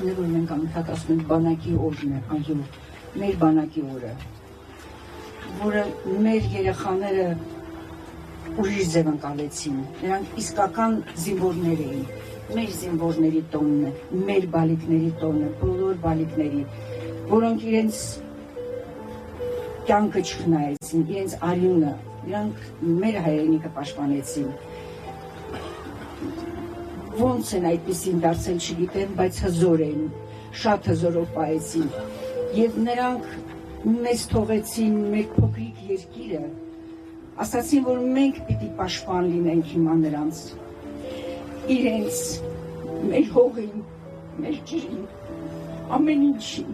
Այդքան է, որ մենք անընդհատ ասում ենք բանակի օրն է, այո, մեր բանակի օրը, որը մեր երեխաները ուրիշ ձև ընկալեցին, նրանք իսկական զինվորներ էին, մեր զինվորների տոնն է, մեր բալիկների տոնը, բոլոր բալիկների, որոնք իրենց կյանքը չխնայեցին, իրենց արյունը, նրանք մեր հայրենիքը պաշտպանեցին։ Ոնց են այդպիսին դարձել չգիտեմ, բայց հզոր էին, շատ հզորով պահեցին, և նրանք մեզ թողեցին մեր փոքրիկ երկիրը, ասացին, որ մենք պիտի պաշտպան լինենք հիմա նրանց, իրենց, մեր հողին, մեր ջրին, ամեն ինչին։